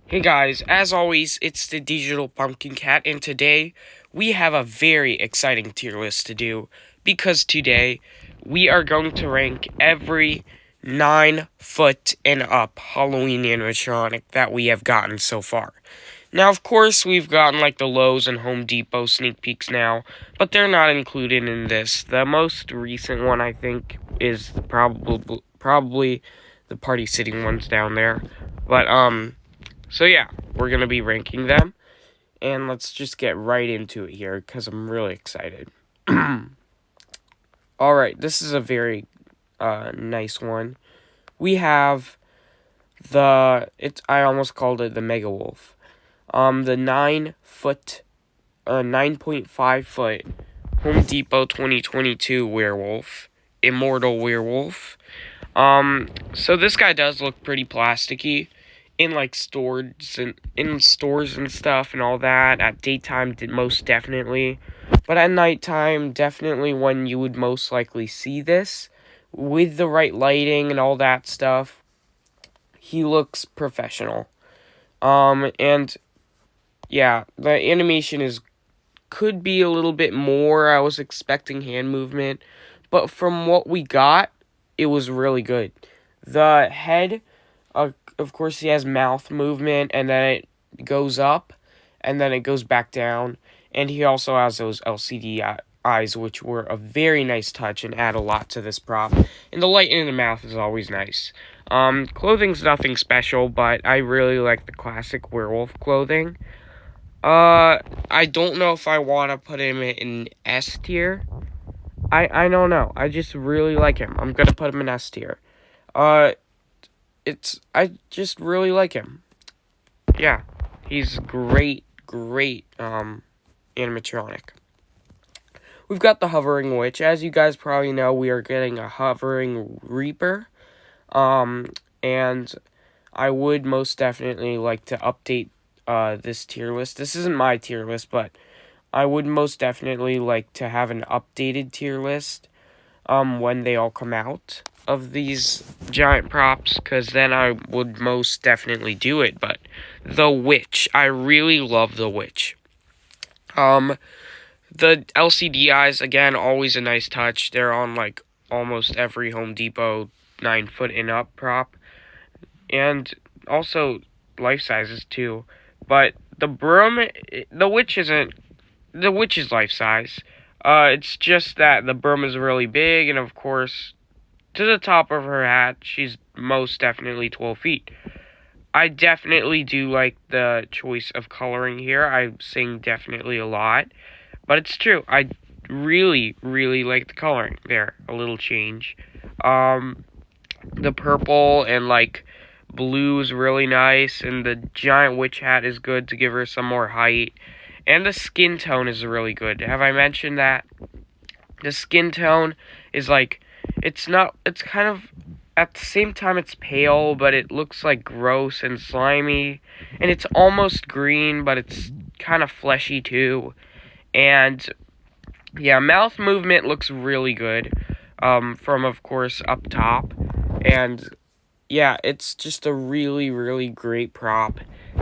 Hey guys, as always, it's the Digital Pumpkin Cat, and today we have a very exciting tier list to do because today we are going to rank every 9 foot and up Halloween animatronic that we have gotten so far. Now, of course, we've gotten like the Lowe's and Home Depot sneak peeks now, but they're not included in this. The most recent one, I think, is probably the Party City ones down there. But, so yeah, we're going to be ranking them. And let's just get right into it here because I'm really excited. Alright, this is a very nice one. We have I almost called it the Mega Wolf. The 9.5 foot Home Depot 2022 werewolf, Immortal Werewolf. So this guy does look pretty plasticky in like stores and stuff and all that. At daytime, most definitely, but at nighttime, definitely when you would most likely see this with the right lighting and all that stuff. He looks professional. And yeah, the animation could be a little bit more. I was expecting hand movement, but from what we got, it was really good. The head, of course, he has mouth movement, and then it goes up, and then it goes back down. And he also has those LCD eyes, which were a very nice touch and add a lot to this prop. And the light in the mouth is always nice. Clothing's nothing special, but I really like the classic werewolf clothing. I don't know if I want to put him in S tier. I don't know. I just really like him. I'm gonna put him in S tier. I just really like him. Yeah, he's great, animatronic. We've got the Hovering Witch. As you guys probably know, we are getting a Hovering Reaper. And I would most definitely like to update this tier list. This isn't my tier list, but I would most definitely like to have an updated tier list when they all come out of these giant props, because then I would most definitely do it. But the Witch, I really love the Witch. The LCD eyes, again, always a nice touch. They're on like almost every Home Depot 9 foot and up prop, and also life sizes too. But the broom, the witch isn't. The witch is life size. It's just that the broom is really big, and of course, to the top of her hat, she's most definitely 12 feet. I definitely do like the choice of coloring here. I sing definitely a lot, but it's true. I really, really like the coloring there. A little change. The purple and like blue is really nice, and the giant witch hat is good to give her some more height. And the skin tone is really good. Have I mentioned that? The skin tone is like, it's kind of, at the same time it's pale, but it looks like gross and slimy. And it's almost green, but it's kind of fleshy too. And yeah, mouth movement looks really good, from of course up top. And yeah, it's just a really, really great prop,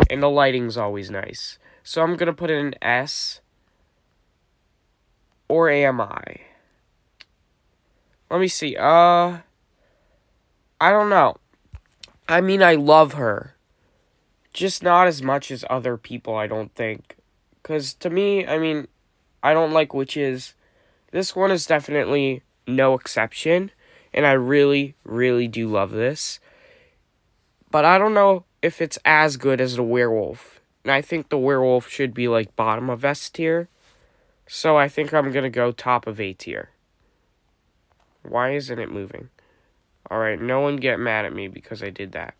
and the lighting's always nice. So I'm gonna put it in S or AMI. Let me see. I don't know. I mean, I love her, just not as much as other people, I don't think. 'Cause to me, I mean, I don't like witches. This one is definitely no exception, and I really, really do love this. But I don't know if it's as good as the werewolf. And I think the werewolf should be like bottom of S tier. So I think I'm going to go top of A tier. Why isn't it moving? Alright, no one get mad at me because I did that.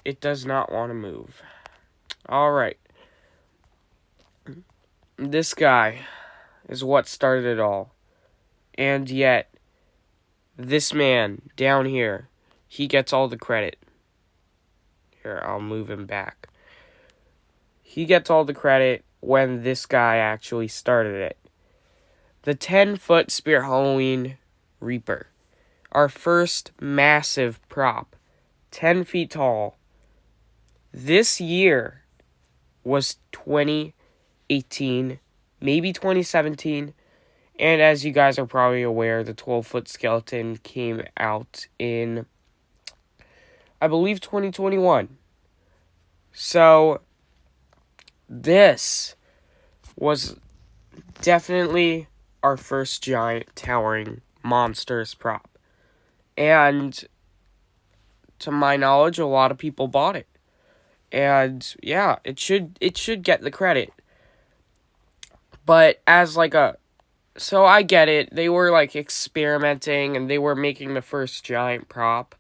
It does not want to move. Alright. This guy is what started it all. And yet, this man down here, he gets all the credit. Here, I'll move him back. He gets all the credit when this guy actually started it. The 10-foot Spirit Halloween Reaper. Our first massive prop. 10 feet tall. This year, was 2018, maybe 2017. And as you guys are probably aware, the 12-foot skeleton came out in, I believe, 2021. So, this was definitely our first giant towering monsters prop. And to my knowledge, a lot of people bought it. And yeah, it should get the credit. But as like a so I get it. They were like experimenting and they were making the first giant prop.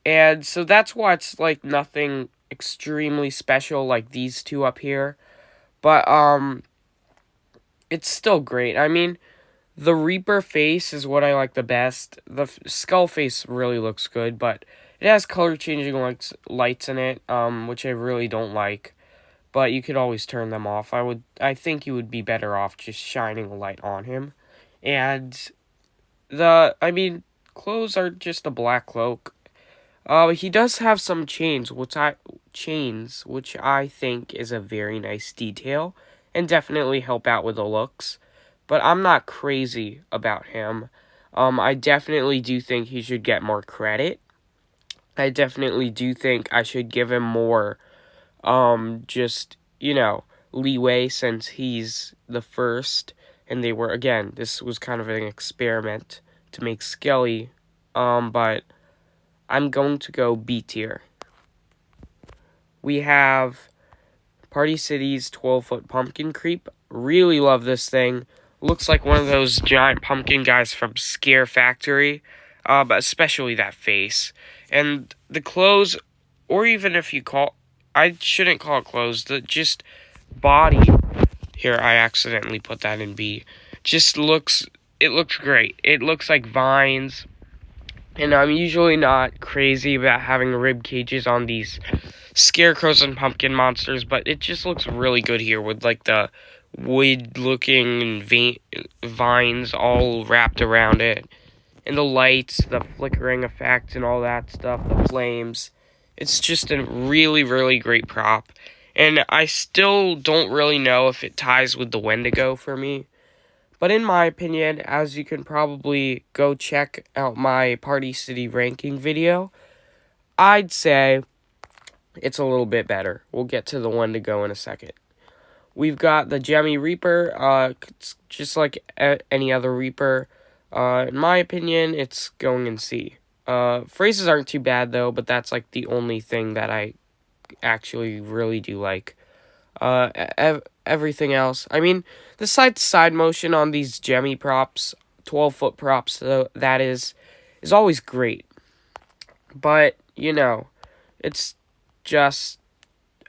And so that's why it's like nothing extremely special like these two up here. But it's still great. I mean, the Reaper face is what I like the best. The skull face really looks good, but it has color changing lights in it, which I really don't like. But you could always turn them off. I think you would be better off just shining a light on him. And clothes are just a black cloak. He does have some chains, which I think is a very nice detail and definitely help out with the looks. But I'm not crazy about him. I definitely do think he should get more credit. I definitely do think I should give him more, leeway since he's the first. And this was kind of an experiment to make Skelly. But I'm going to go B tier. We have Party City's 12-foot pumpkin creep. Really love this thing. Looks like one of those giant pumpkin guys from Scare Factory. But especially that face. And the clothes, or even if you I shouldn't call it clothes, just body. Here, I accidentally put that in B. It looks great. It looks like vines. And I'm usually not crazy about having rib cages on these scarecrows and pumpkin monsters, but it just looks really good here with like the wood-looking vines all wrapped around it. And the lights, the flickering effect, and all that stuff, the flames. It's just a really, really great prop. And I still don't really know if it ties with the Wendigo for me. But in my opinion, as you can probably go check out my Party City ranking video, I'd say it's a little bit better. We'll get to the Wendigo in a second. We've got the Gemmy Reaper, just like any other Reaper. In my opinion, it's going in C. Phrases aren't too bad, though, but that's, like, the only thing that I actually really do like. Everything else. I mean, the side-to-side motion on these Gemmy props, 12-foot props, though, that is always great. But, it's just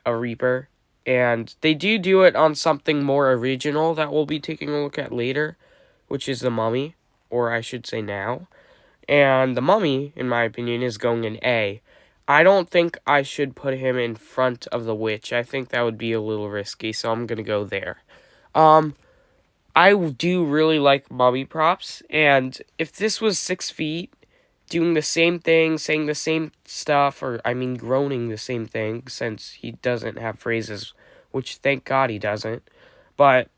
a Reaper. And they do it on something more original that we'll be taking a look at later, which is the Mummy. Or I should say now. And the Mummy, in my opinion, is going in A. I don't think I should put him in front of the Witch. I think that would be a little risky, so I'm going to go there. I do really like Mummy props, and if this was 6 feet, doing the same thing, saying the same stuff, groaning the same thing, since he doesn't have phrases, which thank God he doesn't, but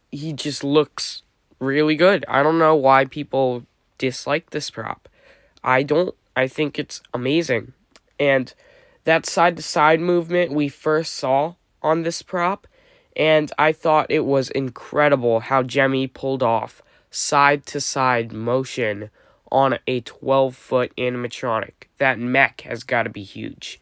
he just looks really good. I don't know why people dislike this prop. I don't. I think it's amazing. And that side-to-side movement we first saw on this prop, and I thought it was incredible how Gemmy pulled off side-to-side motion on a 12-foot animatronic. That mech has got to be huge.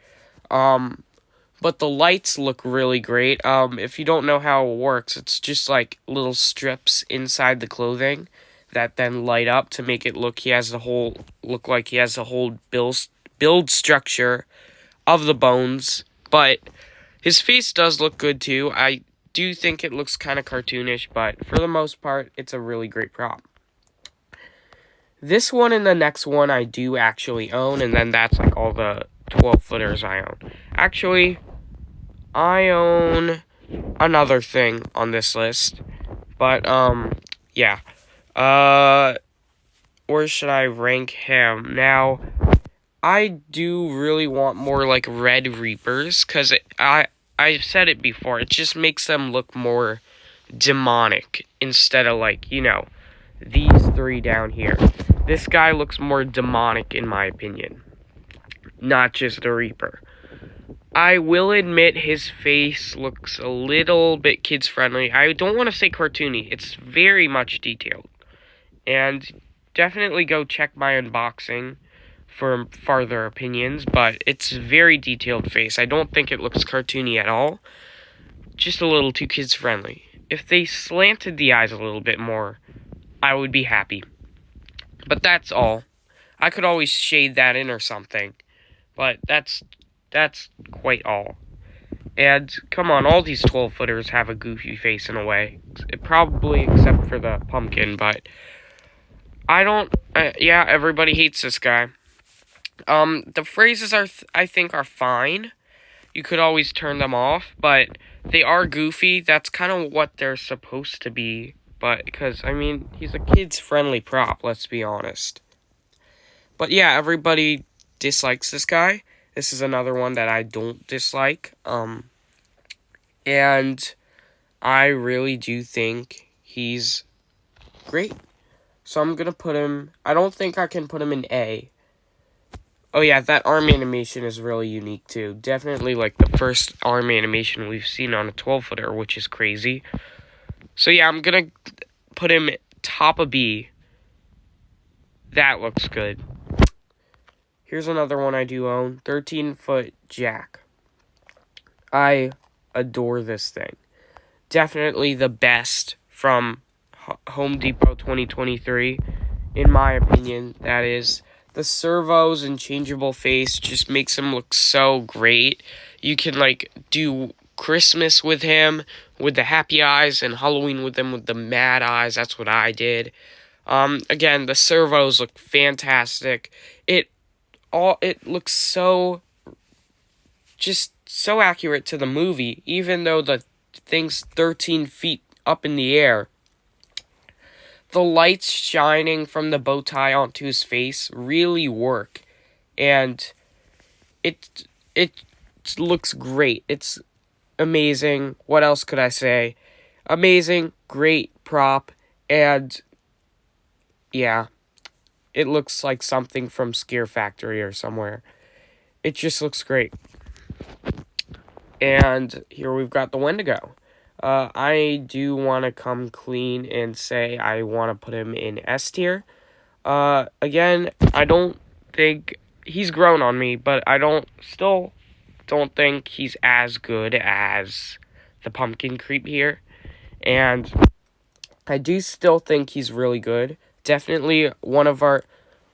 But the lights look really great. If you don't know how it works, it's just like little strips inside the clothing that then light up to make it look like he has the whole build structure of the bones. But his face does look good too. I do think it looks kind of cartoonish, but for the most part, it's a really great prop. This one and the next one I do actually own, and then that's like all the 12-footers I own. Actually, I own another thing on this list, but, yeah. Where should I rank him? Now, I do really want more, like, Red Reapers, because I've said it before, it just makes them look more demonic instead of like, these three down here. This guy looks more demonic in my opinion, not just a Reaper. I will admit his face looks a little bit kids friendly. I don't want to say cartoony, it's very much detailed. And definitely go check my unboxing for further opinions, but it's a very detailed face. I don't think it looks cartoony at all. Just a little too kids friendly. If they slanted the eyes a little bit more, I would be happy. But that's all. I could always shade that in or something. But that's quite all. And come on, all these 12-footers have a goofy face in a way. Probably except for the pumpkin, but I don't, yeah, everybody hates this guy. The phrases I think are fine. You could always turn them off, but they are goofy. That's kind of what they're supposed to be. But, because, I mean, he's a kids-friendly prop, let's be honest. But yeah, everybody dislikes this guy. This is another one that I don't dislike. And I really do think he's great. So I'm going to put him, I don't think I can put him in A. Oh yeah, that arm animation is really unique too. Definitely like the first arm animation we've seen on a 12-footer, which is crazy. So yeah, I'm going to put him top of B. That looks good. Here's another one I do own, 13-foot Jack. I adore this thing. Definitely the best from Home Depot 2023, in my opinion, that is. The servos and changeable face just makes him look so great. You can, like, do Christmas with him with the happy eyes and Halloween with him with the mad eyes. That's what I did. Again, the servos look fantastic. It looks so, just so accurate to the movie, even though the thing's 13 feet up in the air. The lights shining from the bow tie onto his face really work, and it looks great. It's amazing. What else could I say? Amazing, great prop, and yeah, it looks like something from Scare Factory or somewhere. It just looks great. And here we've got the Wendigo. I do want to come clean and say I want to put him in S tier. Again, I don't think he's grown on me, but I still don't think he's as good as the Pumpkin Creep here. And I do still think he's really good. Definitely one of our,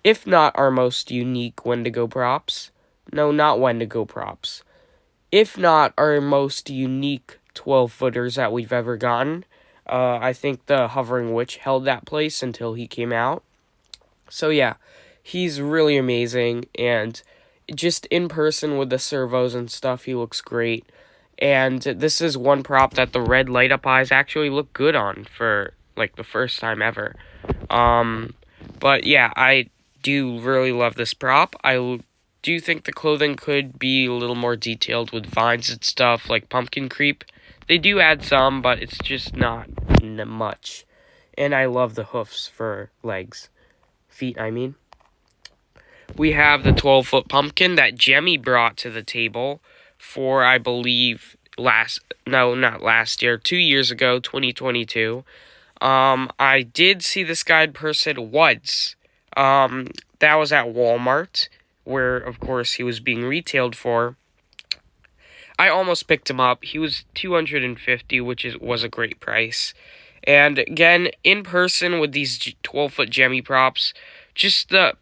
if not our most unique Wendigo props. No, not Wendigo props. If not our most unique 12-footers that we've ever gotten. I think the Hovering Witch held that place until he came out. So yeah, he's really amazing, and just in person with the servos and stuff, he looks great. And this is one prop that the red light up eyes actually look good on for like the first time ever. But yeah, I do really love this prop. I do think the clothing could be a little more detailed with vines and stuff like Pumpkin Creep. They do add some, but it's just not much. And I love the hoofs for legs. Feet, I mean. We have the 12-foot pumpkin that Jemmy brought to the table for, I believe, 2 years ago, 2022. I did see this guy in person once. That was at Walmart, where, of course, he was being retailed for. I almost picked him up. He was $250, which was a great price. And again, in person with these 12-foot Jemmy props, just the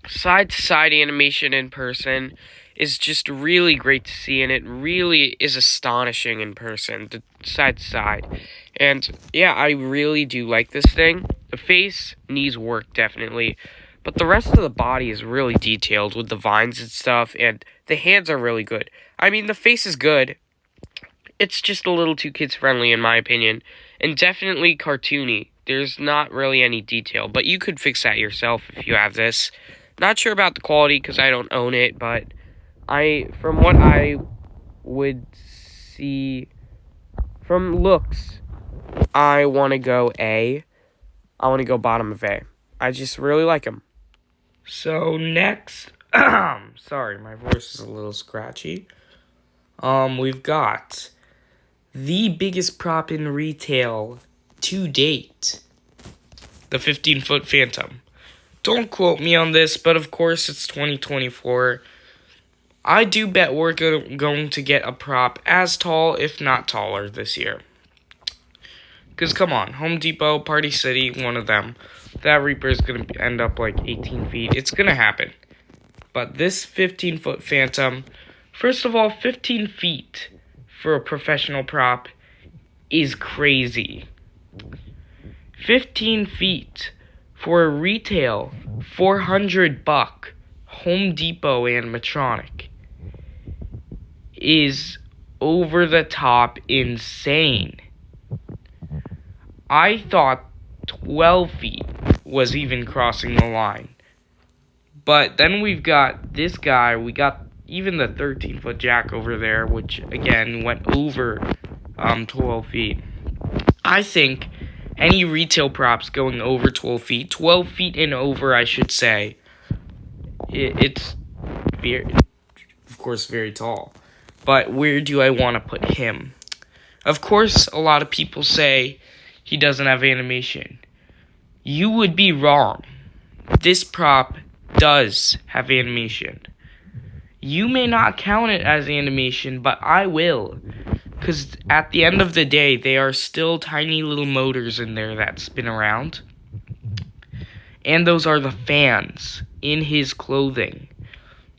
side-to-side animation in person is just really great to see, and it really is astonishing in person, the side-to-side. And yeah, I really do like this thing. The face needs work, definitely. But the rest of the body is really detailed with the vines and stuff, and the hands are really good. I mean, the face is good. It's just a little too kids-friendly, in my opinion. And definitely cartoony. There's not really any detail, but you could fix that yourself if you have this. Not sure about the quality, because I don't own it, but from what I would see, from looks, I want to go A. I want to go bottom of A. I just really like him. So next, sorry, my voice is a little scratchy. We've got the biggest prop in retail to date, the 15-foot Phantom. Don't quote me on this, but of course it's 2024. I do bet we're going to get a prop as tall, if not taller, this year. Because, come on, Home Depot, Party City, one of them. That Reaper is going to end up like 18 feet. It's going to happen. But this 15-foot Phantom, first of all, 15 feet for a professional prop is crazy. 15 feet for a retail $400 Home Depot animatronic is over the top insane. I thought 12 feet was even crossing the line. But then we've got this guy, we got even the 13-foot Jack over there, which again went over 12 feet. I think any retail props going over 12 feet and over, I should say, it's very, of course, very tall. But where do I want to put him? Of course, a lot of people say he doesn't have animation. You would be wrong. This prop does have animation. You may not count it as animation, but I will. Because at the end of the day, they are still tiny little motors in there that spin around. And those are the fans in his clothing.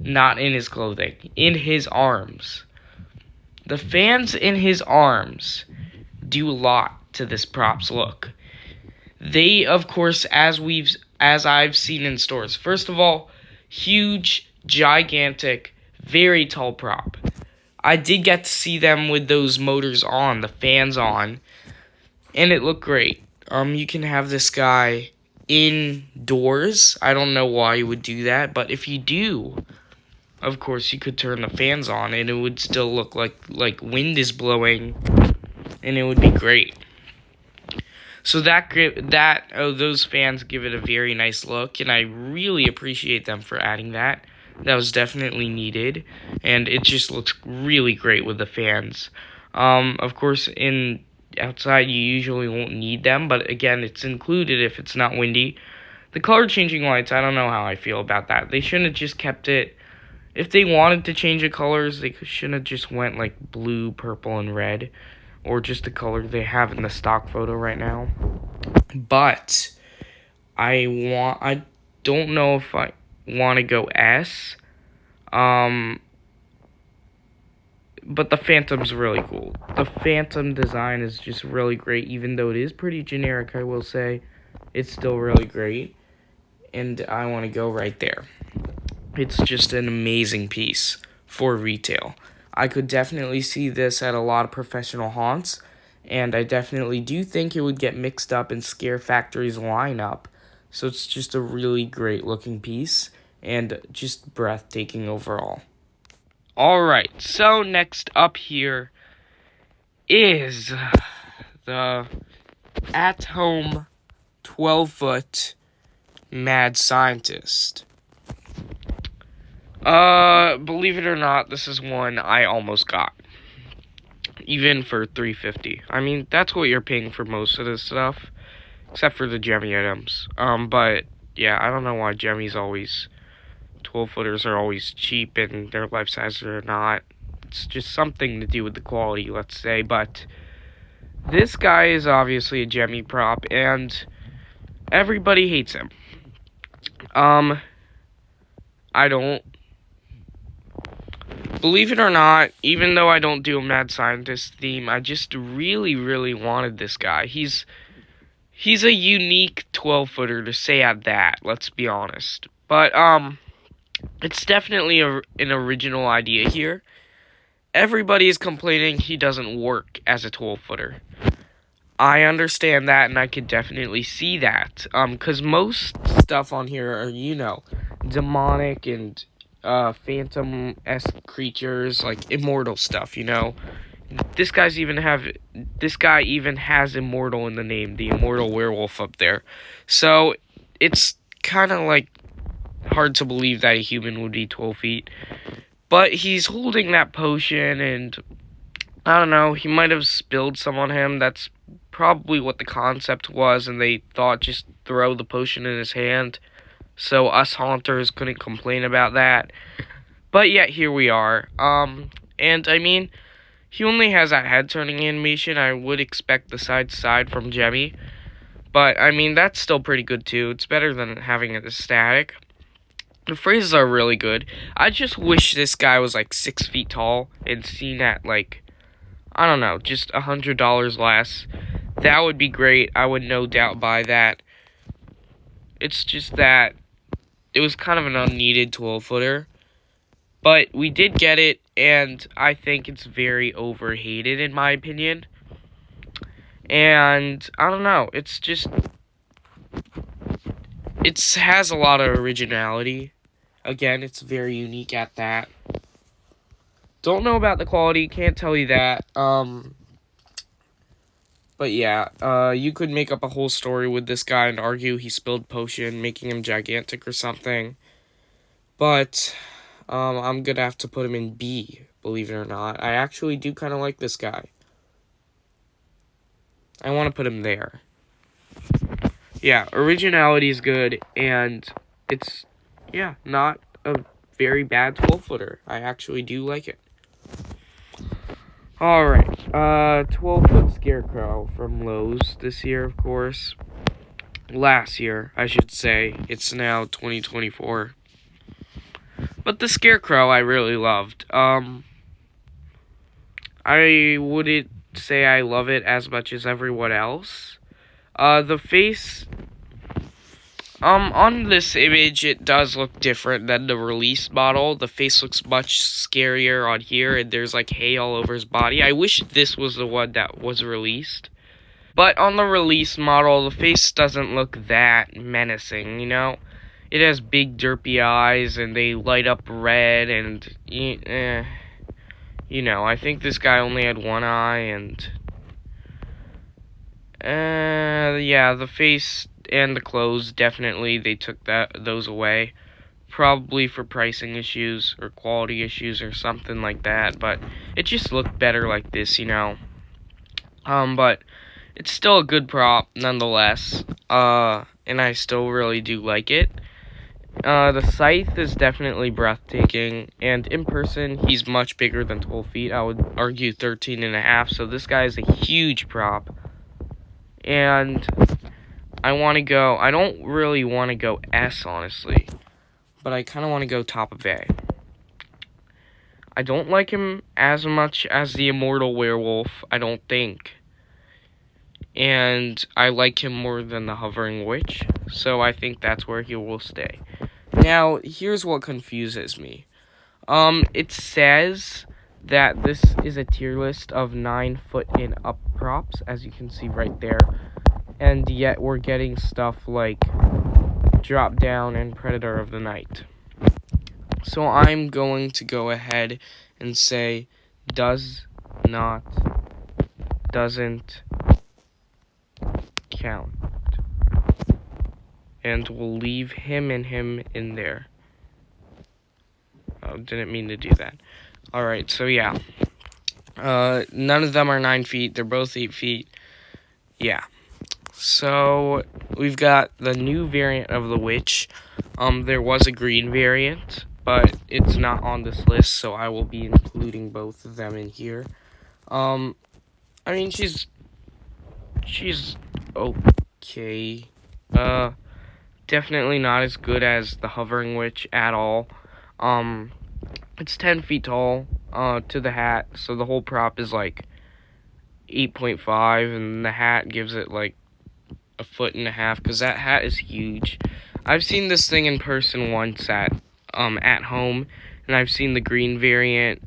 Not in his clothing. In his arms. The fans in his arms do a lot to this prop's look. They, of course, as I've seen in stores. First of all, huge, gigantic, very tall prop. I did get to see them with those motors on, the fans on, and it looked great. You can have this guy indoors. I don't know why you would do that, but if you do, of course, you could turn the fans on, and it would still look like wind is blowing, and it would be great. So those fans give it a very nice look, and I really appreciate them for adding that. That was definitely needed, and it just looks really great with the fans. Of course, outside you usually won't need them, but again, it's included if it's not windy. The color changing lights, I don't know how I feel about that. They shouldn't have just kept it. If they wanted to change the colors, they shouldn't have just went like blue, purple, and red, or just the color they have in the stock photo right now. But I don't know if I want to go S. But the Phantom's really cool. The Phantom design is just really great, even though it is pretty generic, I will say. It's still really great, and I want to go right there. It's just an amazing piece for retail. I could definitely see this at a lot of professional haunts, and I definitely do think it would get mixed up in Scare Factory's lineup. So it's just a really great looking piece, and just breathtaking overall. Alright, so next up here is the at-home 12-foot Mad Scientist. Believe it or not, this is one I almost got. Even for $350. I mean, that's what you're paying for most of this stuff. Except for the Gemmy items. But, yeah, I don't know why Gemmy's always... 12-footers are always cheap and their life sizes are not. It's just something to do with the quality, let's say. But this guy is obviously a Gemmy prop, and everybody hates him. I don't. Believe it or not, even though I don't do a Mad Scientist theme, I just really, really wanted this guy. He's a unique 12-footer to say at that, let's be honest. But, it's definitely an original idea here. Everybody is complaining he doesn't work as a 12-footer. I understand that, and I could definitely see that. Because most stuff on here are, demonic and Phantom-esque creatures, like immortal stuff, This guy even has immortal in the name, the immortal werewolf up there. So it's kind of like hard to believe that a human would be 12 feet. But he's holding that potion, and I don't know, he might have spilled some on him. That's probably what the concept was, and they thought just throw the potion in his hand. So us haunters couldn't complain about that. But yet here we are. And I mean, he only has that head turning animation. I would expect the side to side from Jemmy. But I mean, that's still pretty good too. It's better than having it static. The phrases are really good. I just wish this guy was like 6 feet tall and seen at like, I don't know, just $100 less. That would be great. I would no doubt buy that. It's just that it was kind of an unneeded 12-footer. But we did get it, and I think it's very overhated in my opinion. And I don't know, it's just, it has a lot of originality. Again, it's very unique at that. Don't know about the quality, can't tell you that. But yeah, you could make up a whole story with this guy and argue he spilled potion, making him gigantic or something. But I'm gonna have to put him in B, believe it or not. I actually do kind of like this guy. I want to put him there. Yeah, originality is good, and it's, yeah, not a very bad 12-footer. I actually do like it. Alright, 12-foot Scarecrow from Lowe's this year, of course. Last year, I should say. It's now 2024. But the Scarecrow I really loved. I wouldn't say I love it as much as everyone else. The face, on this image, it does look different than the release model. The face looks much scarier on here, and there's like hay all over his body. I wish this was the one that was released. But on the release model, the face doesn't look that menacing, you know? It has big derpy eyes, and they light up red, and, you know, I think this guy only had one eye, and, yeah, the face and the clothes, definitely, they took those away. Probably for pricing issues, or quality issues, or something like that, but it just looked better like this, you know? But it's still a good prop, nonetheless, and I still really do like it. The scythe is definitely breathtaking, and in person, he's much bigger than 12 feet. I would argue 13 and a half, so this guy is a huge prop. And I don't really want to go S, honestly, but I kind of want to go top of A. I don't like him as much as the Immortal Werewolf, I don't think. And I like him more than the Hovering Witch, so I think that's where he will stay. Now, here's what confuses me. It says that this is a tier list of 9 foot and up props, as you can see right there. And yet we're getting stuff like Drop Down and Predator of the Night. So I'm going to go ahead and say doesn't count. And we'll leave him in there. Oh, didn't mean to do that. Alright, so yeah. None of them are 9 feet. They're both 8 feet. Yeah. So, we've got the new variant of the witch. There was a green variant, but it's not on this list, so I will be including both of them in here. I mean, she's okay. Definitely not as good as the Hovering Witch at all. It's 10 feet tall, to the hat, so the whole prop is like 8.5, and the hat gives it like a foot and a half, because that hat is huge. I've seen this thing in person once at home, and I've seen the green variant,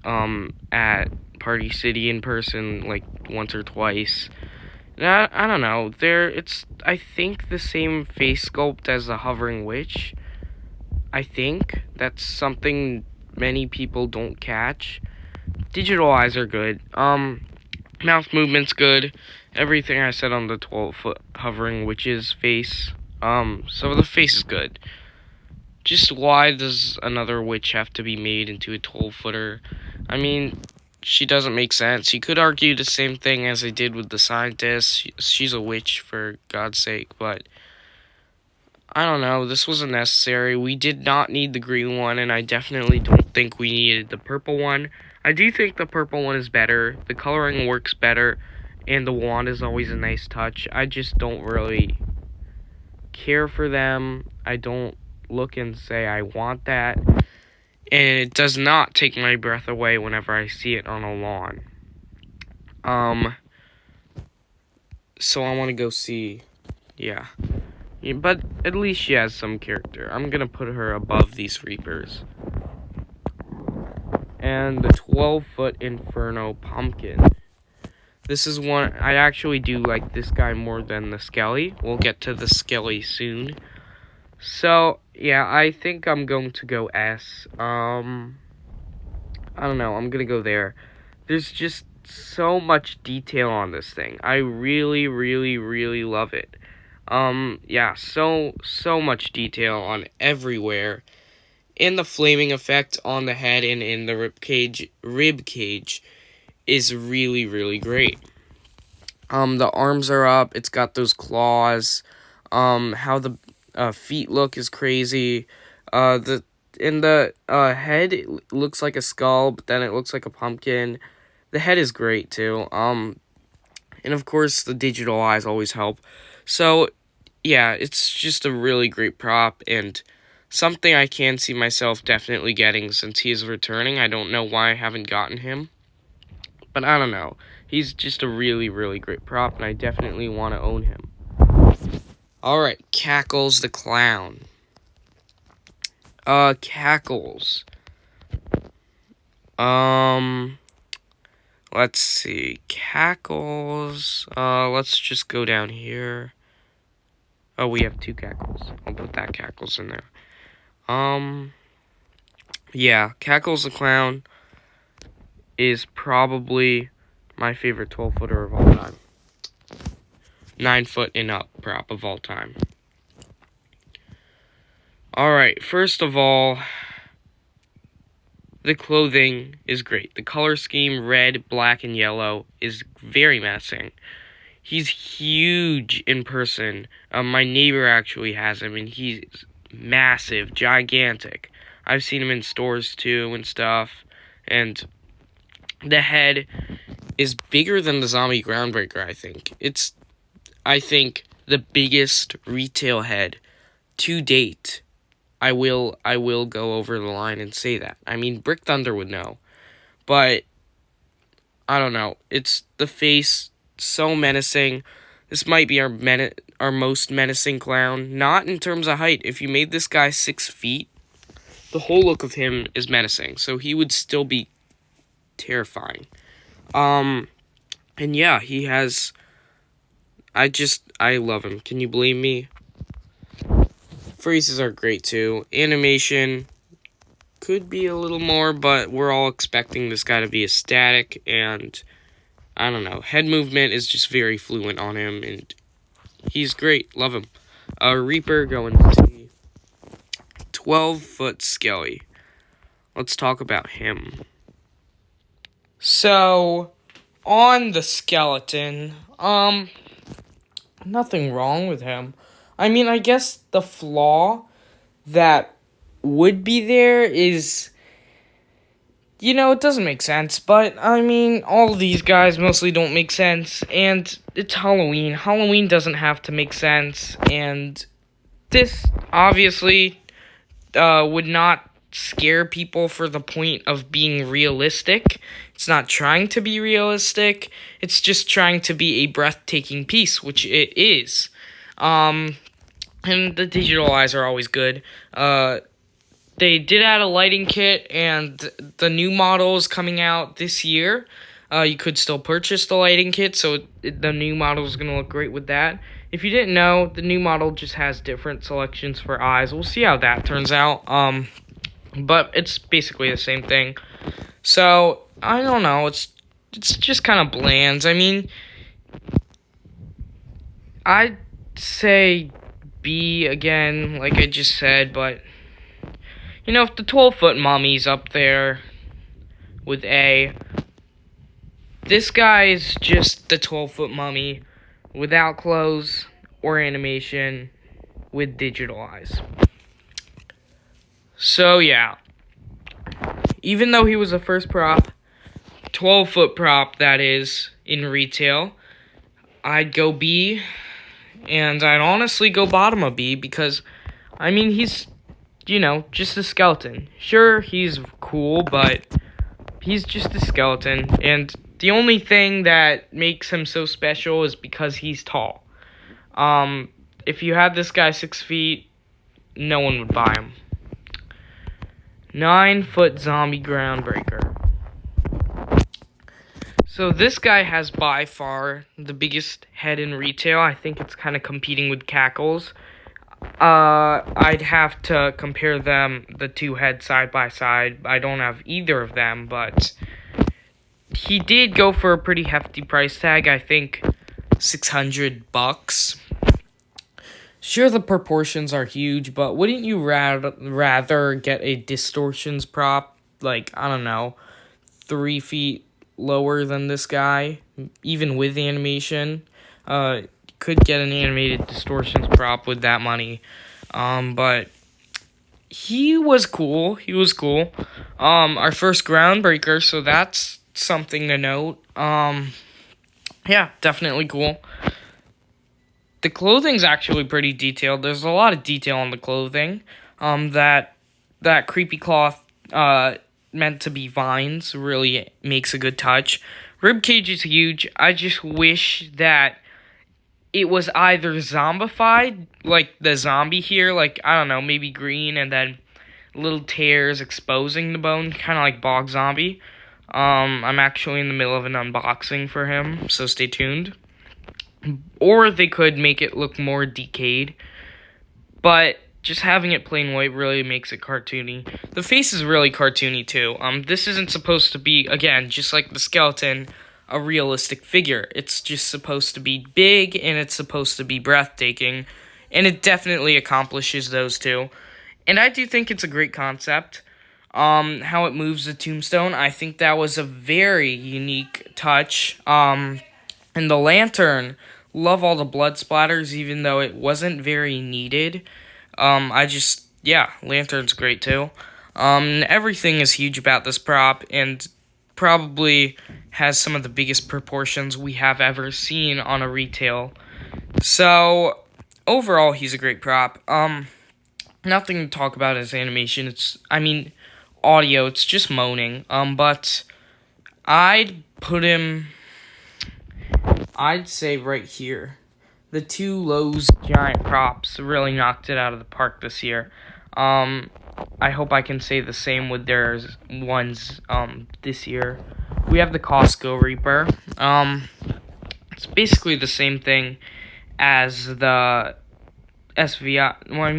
at Party City in person, like, once or twice. I don't know, it's, I think, the same face sculpt as the Hovering Witch. I think that's something many people don't catch. Digital eyes are good. Mouth movement's good. Everything I said on the 12-foot hovering witch's face. So the face is good. Just why does another witch have to be made into a 12-footer? I mean, she doesn't make sense. You could argue the same thing as they did with the scientist. She's a witch, for God's sake, but I don't know. This wasn't necessary. We did not need the green one, and I definitely don't think we needed the purple one. I do think the purple one is better. The coloring works better, and the wand is always a nice touch. I just don't really care for them. I don't look and say I want that. And it does not take my breath away whenever I see it on a lawn. So I want to go see, yeah, but at least she has some character. I'm gonna put her above these Reapers. And the 12-foot Inferno Pumpkin. This is one, I actually do like this guy more than the Skelly. We'll get to the Skelly soon. So, yeah, I think I'm going to go S. I don't know, I'm gonna go there. There's just so much detail on this thing. I really, really, really love it. Yeah, so much detail on everywhere. And the flaming effect on the head and in the rib cage is really, really great. The arms are up. It's got those claws. How the feet look is crazy. The head, it looks like a skull, but then it looks like a pumpkin. The head is great too. And of course the digital eyes always help. So yeah, it's just a really great prop and something I can see myself definitely getting since he is returning. I don't know why I haven't gotten him, but I don't know. He's just a really, really great prop, and I definitely want to own him. Alright, Cackles the Clown. Cackles. Let's see. Cackles. Let's just go down here. Oh, we have 2 Cackles. I'll put that Cackles in there. Yeah, Cackles the Clown is probably my favorite 12-footer of all time. 9-foot and up prop of all time. Alright, first of all, the clothing is great. The color scheme, red, black, and yellow, is very menacing. He's huge in person. My neighbor actually has him, and he's massive, gigantic. I've seen him in stores too and stuff. And the head is bigger than the Zombie Groundbreaker, I think. It's, I think, the biggest retail head to date. I will go over the line and say that. I mean, Brick Thunder would know. But, I don't know. It's the face, so menacing. This might be our most menacing clown. Not in terms of height. If you made this guy 6 feet, the whole look of him is menacing. So he would still be terrifying. And yeah, he has... I love him. Can you believe me? Freezes are great too. Animation could be a little more, but we're all expecting this guy to be a static, and I don't know. Head movement is just very fluent on him, and he's great. Love him. Reaper going to see 12-foot Skelly. Let's talk about him. So, on the skeleton, nothing wrong with him. I mean, I guess the flaw that would be there is, you know, it doesn't make sense. But, I mean, all of these guys mostly don't make sense. And it's Halloween. Halloween doesn't have to make sense. And this, obviously, would not scare people for the point of being realistic. It's not trying to be realistic. It's just trying to be a breathtaking piece, which it is. And the digital eyes are always good. They did add a lighting kit, and the new model is coming out this year. You could still purchase the lighting kit, so the new model is going to look great with that. If you didn't know, the new model just has different selections for eyes. We'll see how that turns out. But it's basically the same thing. So, I don't know. It's it's just kind of bland. I mean, I'd say B again, like I just said, but if the 12-foot mummy's up there with A, this guy is just the 12-foot mummy without clothes or animation with digital eyes. So yeah, even though he was a first prop, 12-foot prop that is, in retail, I'd go B, and I'd honestly go bottom of B because, I mean, he's, just a skeleton. Sure, he's cool, but he's just a skeleton, and the only thing that makes him so special is because he's tall. If you had this guy 6 feet, no one would buy him. 9-foot zombie groundbreaker. So this guy has by far the biggest head in retail. I think it's kind of competing with Cackles. I'd have to compare them, the two heads side by side. I don't have either of them, but he did go for a pretty hefty price tag. I think $600. Sure, the proportions are huge, but wouldn't you rather get a distortions prop, like, I don't know, 3 feet lower than this guy, even with animation? Could get an animated distortions prop with that money. But he was cool. Our first groundbreaker, so that's something to note. Yeah, definitely cool. The clothing's actually pretty detailed. There's a lot of detail on the clothing. That creepy cloth, meant to be vines, really makes a good touch. Ribcage is huge. I just wish that it was either zombified, like the zombie here, like, I don't know, maybe green, and then little tears exposing the bone, kind of like Bog Zombie. I'm actually in the middle of an unboxing for him, so stay tuned. Or they could make it look more decayed, but just having it plain white really makes it cartoony. The face is really cartoony, too. This isn't supposed to be, again, just like the skeleton, a realistic figure. It's just supposed to be big, and it's supposed to be breathtaking, and it definitely accomplishes those two. And I do think it's a great concept. How it moves the tombstone, I think that was a very unique touch. And the lantern, love all the blood splatters, even though it wasn't very needed. Lantern's great too. Everything is huge about this prop, and probably has some of the biggest proportions we have ever seen on a retail. So, overall, he's a great prop. Nothing to talk about is animation. Audio, it's just moaning. But I'd say right here. The two Lowe's giant props really knocked it out of the park this year. I hope I can say the same with their ones this year. We have the Costco Reaper. It's basically the same thing as the SVI. Well,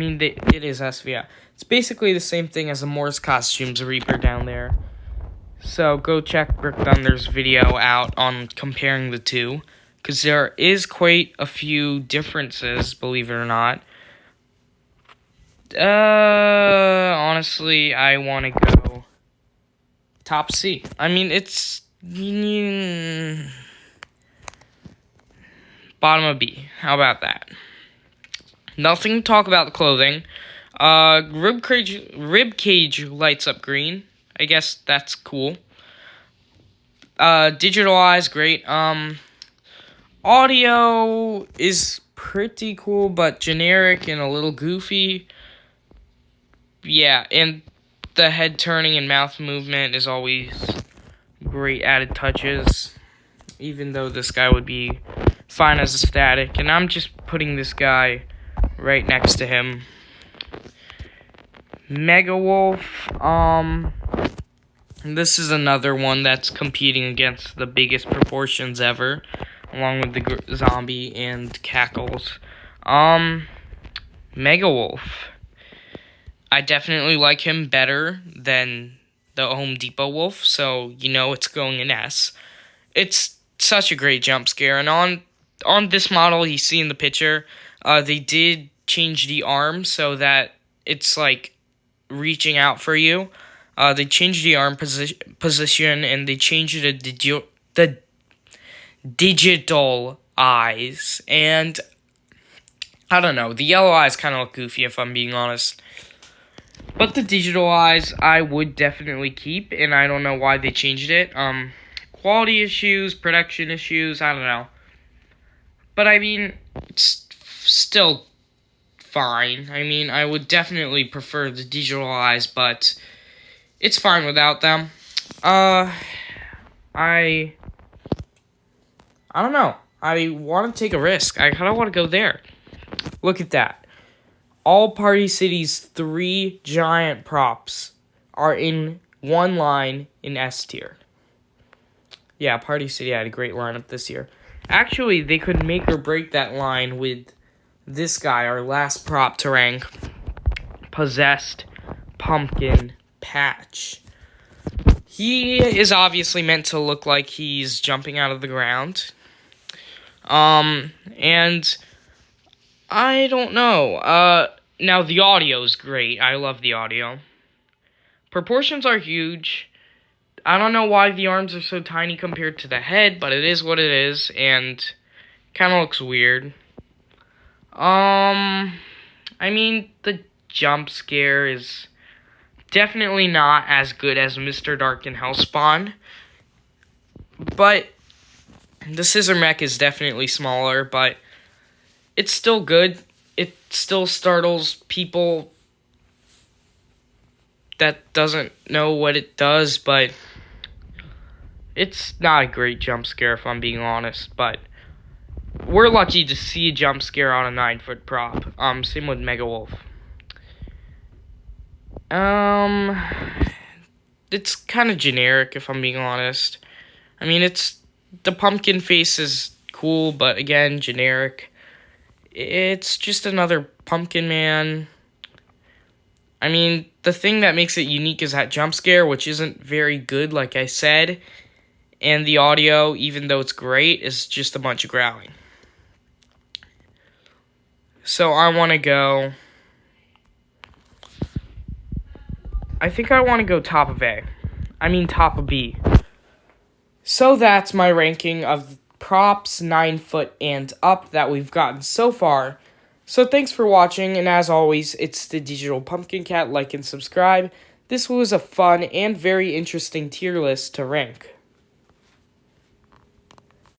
it is SVI. It's basically the same thing as the Morris Costumes Reaper down there. So go check Brick Thunder's video out on comparing the two, because there is quite a few differences, believe it or not. Honestly, I want to go top C. It's bottom of B. How about that? Nothing to talk about the clothing. Ribcage lights up green. I guess that's cool. Digital eyes, great. Audio is pretty cool, but generic and a little goofy. Yeah, and the head turning and mouth movement is always great added touches, even though this guy would be fine as a static. And I'm just putting this guy right next to him. Mega Wolf, this is another one that's competing against the biggest proportions ever, along with the zombie and Cackles. Mega Wolf. I definitely like him better than the Home Depot Wolf, so it's going in S. It's such a great jump scare. And on this model you see in the picture, they did change the arm so that it's like reaching out for you. They changed the arm position and they changed the digital eyes. And I don't know, the yellow eyes kind of look goofy if I'm being honest. But the digital eyes I would definitely keep, and I don't know why they changed it. Quality issues, production issues, I don't know. But I mean, it's still fine. I mean, I would definitely prefer the digital eyes, but it's fine without them. I don't know. I want to take a risk. I kind of want to go there. Look at that. All Party City's 3 giant props are in one line in S tier. Yeah, Party City had a great lineup this year. Actually, they could make or break that line with this guy, our last prop to rank, Possessed Pumpkin Patch. He is obviously meant to look like he's jumping out of the ground. And I don't know. Now the audio is great. I love the audio. Proportions are huge. I don't know why the arms are so tiny compared to the head, but it is what it is, and kind of looks weird. I mean, the jump scare is definitely not as good as Mr. Dark and Hellspawn, but the Scissor Mech is definitely smaller, but it's still good. It still startles people that doesn't know what it does, but it's not a great jump scare if I'm being honest, but we're lucky to see a jump scare on a 9-foot prop. Same with Mega Wolf. It's kind of generic if I'm being honest. I mean, the pumpkin face is cool, but again, generic. It's just another pumpkin man. I mean, the thing that makes it unique is that jump scare, which isn't very good, like I said. And the audio, even though it's great, is just a bunch of growling. So I want to go... I think I want to go top of A. I mean top of B. So that's my ranking of props 9-foot and up that we've gotten so far. So thanks for watching, and as always, it's the Digital Pumpkin Cat. Like and subscribe. This was a fun and very interesting tier list to rank.